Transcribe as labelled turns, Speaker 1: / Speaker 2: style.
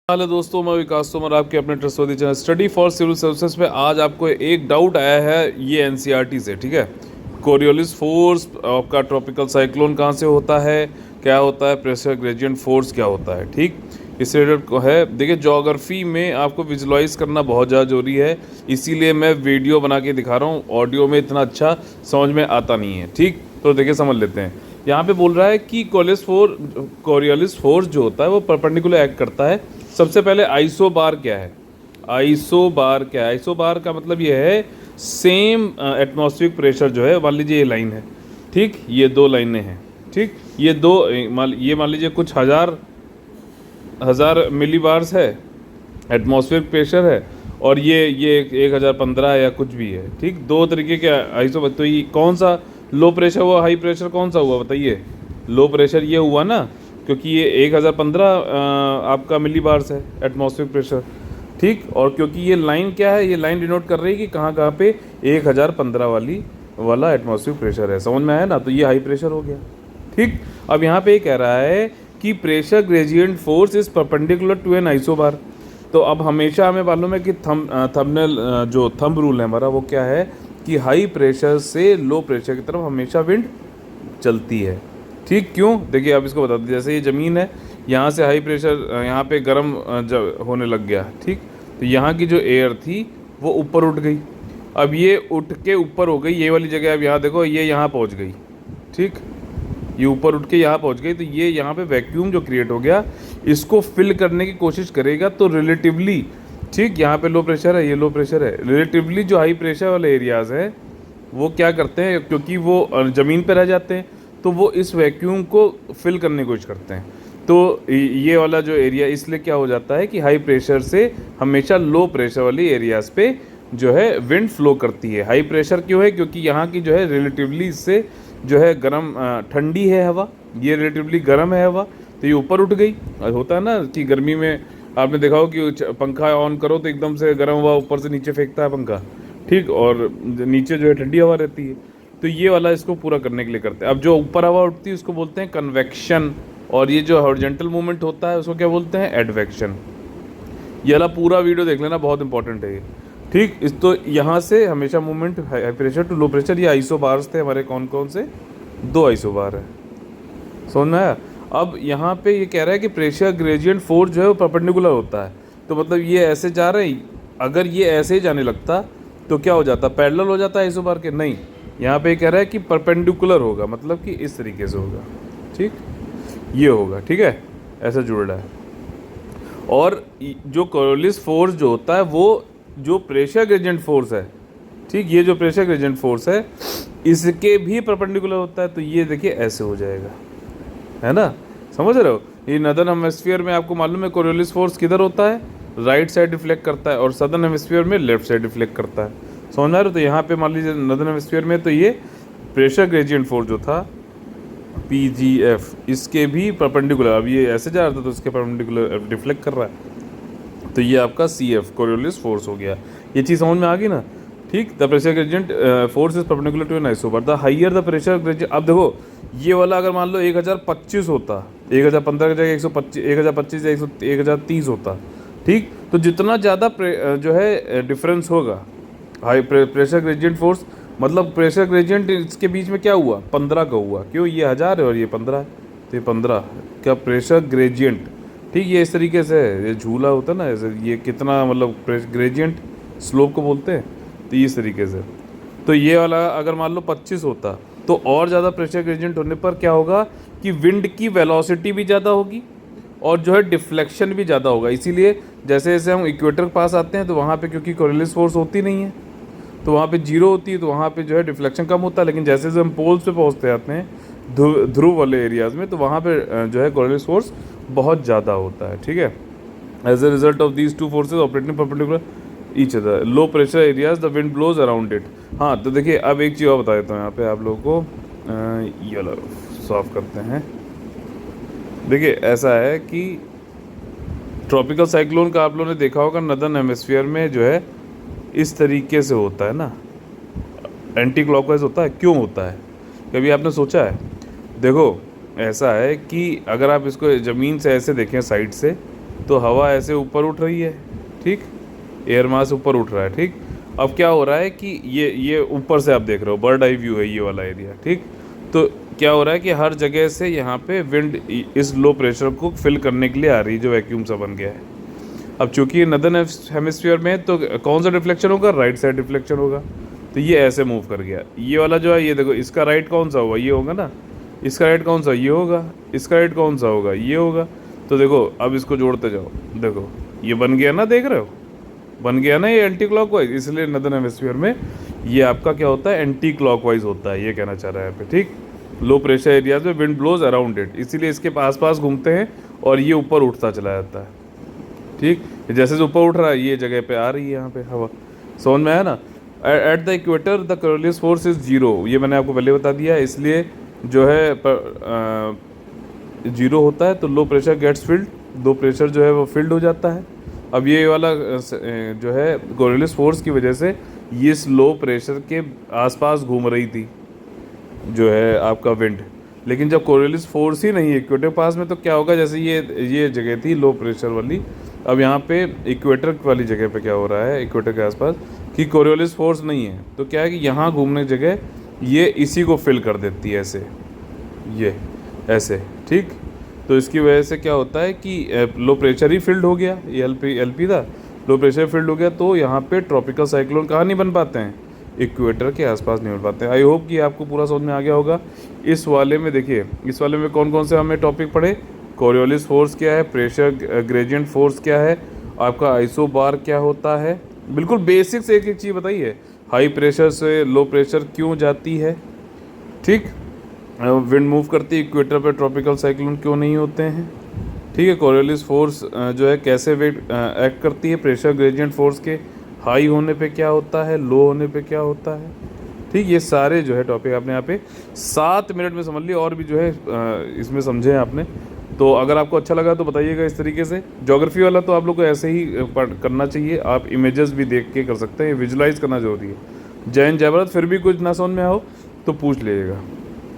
Speaker 1: हाल है दोस्तों, मैं विकास तोमर आपके अपने trustworthy channel study for civil services पे आज आपको एक डाउट आया है ये एनसीईआरटी से। ठीक है, कोरियोलिस फोर्स आपका ट्रॉपिकल साइक्लोन कहाँ से होता है, क्या होता है प्रेशर ग्रेडियंट फोर्स क्या होता है। ठीक, इस रिलेटेड को है। देखिए, ज्योग्राफी में आपको विजुलाइज करना बहुत ज़्यादा जरूरी है, इसीलिए मैं वीडियो बना के दिखा रहा हूँ। ऑडियो में इतना अच्छा समझ में आता नहीं है। ठीक, तो देखिए समझ लेते हैं। यहाँ पे बोल रहा है कि कोरियोलिस फोर्स जो होता है वो परपेंडिकुलर एक्ट करता है। सबसे पहले आइसोबार क्या है, आइसोबार क्या है? आइसोबार का मतलब ये है सेम एटमॉस्फेरिक प्रेशर जो है, मान लीजिए ये लाइन है। ठीक, ये दो लाइनें हैं। ठीक, ये मान लीजिए कुछ हज़ार मिलीबार्स है, एटमॉस्फेरिक प्रेशर है, और ये 1015 या कुछ भी है। ठीक, दो तरीके के आइसो। तो ये कौन सा लो प्रेशर हुआ, हाई प्रेशर कौन सा हुआ बताइए? लो प्रेशर ये हुआ ना, क्योंकि ये 1015 आपका मिलीबार्स है एटमॉस्फेरिक प्रेशर। ठीक, और क्योंकि ये लाइन क्या है, ये लाइन डिनोट कर रही है कि कहाँ कहाँ पे 1015 वाला एटमॉस्फेरिक प्रेशर है। समझ में आया ना? तो ये हाई प्रेशर हो गया। ठीक, अब यहाँ पे ये कह रहा है कि pressure gradient force is perpendicular to an isobar. तो अब हमेशा हमें मालूम है कि थंबनेल जो थंब रूल है हमारा, वो क्या है कि हाई प्रेशर से लो प्रेशर की तरफ हमेशा विंड चलती है। ठीक, क्यों? देखिए अब इसको बता दीजिए। जैसे ये ज़मीन है, यहाँ से हाई प्रेशर, यहाँ पे गर्म जब होने लग गया। ठीक, तो यहाँ की जो एयर थी वो ऊपर उठ गई। अब ये उठ के ऊपर हो गई, ये वाली जगह। अब यहाँ देखो, ये यहाँ पहुँच गई। ठीक, ये ऊपर उठ के यहाँ पहुँच गई, तो ये यहाँ पे वैक्यूम जो क्रिएट हो गया, इसको फिल करने की कोशिश करेगा। तो रिलेटिवली, ठीक, यहाँ पे लो प्रेशर है, ये लो प्रेशर है, रिलेटिवली जो हाई प्रेशर वाले एरियाज़ हैं वो क्या करते हैं, क्योंकि वो ज़मीन पे रह जाते हैं, तो वो इस वैक्यूम को फिल करने की कोशिश करते हैं। तो ये वाला जो एरिया, इसलिए क्या हो जाता है कि हाई प्रेशर से हमेशा लो प्रेशर वाली एरियाज़ पे जो है विंड फ्लो करती है। हाई प्रेशर क्यों है? क्योंकि यहाँ की जो है रिलेटिवली इससे जो है गर्म, ठंडी है हवा, ये रिलेटिवली गर्म है हवा, तो ये ऊपर उठ गई। होता है ना कि गर्मी में आपने देखा हो कि पंखा ऑन करो तो एकदम से गर्म हवा ऊपर से नीचे फेंकता है पंखा। ठीक, और नीचे जो है ठंडी हवा रहती है। तो ये वाला इसको पूरा करने के लिए करते हैं। अब जो ऊपर हवा उठती है उसको बोलते हैं कन्वेक्शन, और ये जो हॉरिजॉन्टल मूवमेंट होता है उसको क्या बोलते हैं? एडवेक्शन। ये वाला पूरा वीडियो देख लेना, बहुत इंपॉर्टेंट है ये। ठीक, इस तो यहाँ से हमेशा movement high pressure to low pressure. ये आइसोबार्स थे हमारे, कौन कौन से? दो आइसोबार है। समझ में आया? अब यहाँ पे ये कह रहा है कि प्रेशर ग्रेडियंट फोर्स जो है वो परपेंडिकुलर होता है। तो मतलब ये ऐसे जा रहे हैं, अगर ये ऐसे ही जाने लगता तो क्या हो जाता? पैरेलल हो जाता है आइसोबार के? नहीं, यहाँ पे कह रहा है कि परपेंडिकुलर होगा, मतलब कि इस तरीके से होगा। ठीक, ये होगा। ठीक है, ऐसा जुड़ रहा है। और जो कोरियोलिस फोर्स जो होता है वो जो प्रेशर ग्रेडियंट फोर्स है, ठीक, ये जो प्रेशर ग्रेडियंट फोर्स है इसके भी परपेंडिकुलर होता है। तो ये देखिए ऐसे हो जाएगा, है ना? समझ रहे हो? ये नदर्न हेमिस्फीयर में आपको मालूम है कोरियोलिस फोर्स किधर होता है? राइट साइड डिफ्लेक्ट करता है, और सदर्न हेमिस्फीयर में लेफ्ट साइड डिफ्लेक्ट करता है। समझ रहे हो? तो यहाँ पे मान लीजिए नदर्न हेमिस्फीयर में तो ये प्रेशर ग्रेडियंट फोर्स जो था PGF, इसके भी परपेंडिकुलर, अब ये ऐसे जा रहा था तो इसके परपेंडिकुलर डिफ्लेक्ट कर रहा है, तो ये आपका CF कोरियोलिस फोर्स हो गया। ये चीज़ समझ में आ गई ना? ठीक, the pressure gradient force is perpendicular to an isobar, the higher the pressure gradient. अब देखो, ये वाला अगर मान लो 1025 होता, 1015 की जगह 125, 1025 या 1030 होता। ठीक, तो जितना ज़्यादा जो है डिफरेंस होगा हाई प्रेशर ग्रेडियंट फोर्स, मतलब प्रेशर ग्रेडियंट इसके बीच में क्या हुआ? 15 का हुआ। क्यों? ये 1000 है और ये 15 है, तो ये 15 क्या प्रेशर ग्रेडियंट। ठीक, ये इस तरीके से है, ये झूला होता है ना ऐसे, ये कितना मतलब ग्रेडियंट स्लोप को बोलते हैं, तो इस तरीके से। तो ये वाला अगर मान लो 25 होता तो और ज़्यादा प्रेशर ग्रेडियंट होने पर क्या होगा कि विंड की वेलोसिटी भी ज़्यादा होगी और जो है डिफ्लेक्शन भी ज़्यादा होगा। इसीलिए जैसे जैसे हम इक्वेटर के पास आते हैं तो वहाँ पे क्योंकि कोरियोलिस फोर्स होती नहीं है तो वहाँ पे जीरो होती है, तो वहाँ पे जो है डिफ्लेक्शन कम होता है। लेकिन जैसे जैसे हम पोल्स पे पहुँचते आते हैं ध्रुव वाले एरियाज़ में, तो वहाँ पे जो है कोरियोलिस फोर्स बहुत ज़्यादा होता है। ठीक है, as a result of these two forces operating perpendicular each other, low pressure areas the wind blows around it. हाँ, तो देखिए अब एक चीज़ और बता देता हूँ यहाँ पे आप लोगों को, ये वाला सॉल्व करते हैं। देखिए ऐसा है कि ट्रॉपिकल साइक्लोन का आप लोगों ने देखा होगा नदर्न हेमिस्फीयर में जो है इस तरीके से होता है ना, एंटी क्लॉकवाइज होता है। क्यों होता है? कभी आपने सोचा है? देखो ऐसा है कि अगर आप इसको ज़मीन से ऐसे देखें साइड से, तो हवा ऐसे ऊपर उठ रही है, ठीक, एयर मास ऊपर उठ रहा है, ठीक। अब क्या हो रहा है कि ये ऊपर से आप देख रहे हो, बर्ड आई व्यू है ये वाला एरिया, ठीक। तो क्या हो रहा है कि हर जगह से यहाँ पे विंड इस लो प्रेशर को फिल करने के लिए आ रही है, जो वैक्यूम सा बन गया है। अब चूंकि ये नदर्न हेमिस्फीयर में है, तो कौन सा डिफ्लेक्शन होगा, राइट साइड डिफ्लेक्शन होगा। तो ये ऐसे मूव कर गया, ये वाला जो है, ये देखो इसका राइट कौन सा होगा, ये होगा ना। इसका राइट कौन सा, ये होगा। इसका राइट कौन सा होगा, ये होगा। तो देखो अब इसको जोड़ते जाओ, देखो ये बन गया ना, देख रहे हो, बन गया ना ये एंटी क्लॉकवाइज। इसलिए नदर्न हेमिस्फीयर में ये आपका क्या होता है, एंटी क्लॉकवाइज होता है, ये कहना चाह रहा है यहाँ पे, ठीक। लो प्रेशर एरियाज में विंड ब्लोज अराउंड इट, इसीलिए इसके पास पास घूमते हैं और ये ऊपर उठता चला जाता है, ठीक। जैसे से ऊपर उठ रहा है ये जगह पे आ रही है यहाँ पे हवा, समझ में आया ना। At the equator the Coriolis force is zero, ये मैंने आपको पहले बता दिया, इसलिए जो है जीरो होता है तो low pressure gets filled, low pressure जो है वो फिल्ड हो जाता है। अब ये वाला जो है कोरियोलिस फोर्स की वजह से ये इस लो प्रेशर के आसपास घूम रही थी जो है आपका विंड, लेकिन जब कोरियोलिस फोर्स ही नहीं है इक्वेटर पास में, तो क्या होगा, जैसे ये जगह थी लो प्रेशर वाली, अब यहाँ पे इक्वेटर वाली जगह पे क्या हो रहा है, इक्वेटर के आसपास कि कोरियोलिस फोर्स नहीं है, तो क्या है कि यहाँ घूमने की जगह ये इसी को फिल कर देती है ऐसे, ये ऐसे, ठीक। तो इसकी वजह से क्या होता है कि लो प्रेशर ही फील्ड हो गया, ये एलपी था, लो प्रेशर फील्ड हो गया, तो यहाँ पे ट्रॉपिकल साइक्लोन कहाँ नहीं बन पाते हैं, इक्वेटर के आसपास नहीं बन पाते हैं। आई होप कि आपको पूरा समझ में आ गया होगा। इस वाले में देखिए, इस वाले में कौन कौन से हमें टॉपिक पढ़े, कोरियोलिस फोर्स क्या है, प्रेशर ग्रेडियंट फोर्स क्या है, आपका आइसोबार क्या होता है, बिल्कुल बेसिक से एक एक चीज़ बताइए, हाई प्रेशर से लो प्रेशर क्यों जाती है, ठीक, विंड मूव करती है इक्वेटर पे, ट्रॉपिकल साइक्लोन क्यों नहीं होते हैं, ठीक है। कोरियोलिस फोर्स जो है कैसे एक्ट करती है, प्रेशर ग्रेडियंट फोर्स के हाई होने पे क्या होता है, लो होने पे क्या होता है, ठीक। ये सारे जो है टॉपिक आपने यहाँ पे 7 मिनट में समझ लिए, और भी जो है इसमें समझे आपने। तो अगर आपको अच्छा लगा तो बताइएगा इस तरीके से। ज्योग्राफी वाला तो आप लोग को ऐसे ही करना चाहिए, आप इमेजेस भी देख के कर सकते हैं, विजुलाइज करना जरूरी है। जय हिंद जय भारत। फिर भी कुछ ना समझ में आओ तो पूछ लीजिएगा।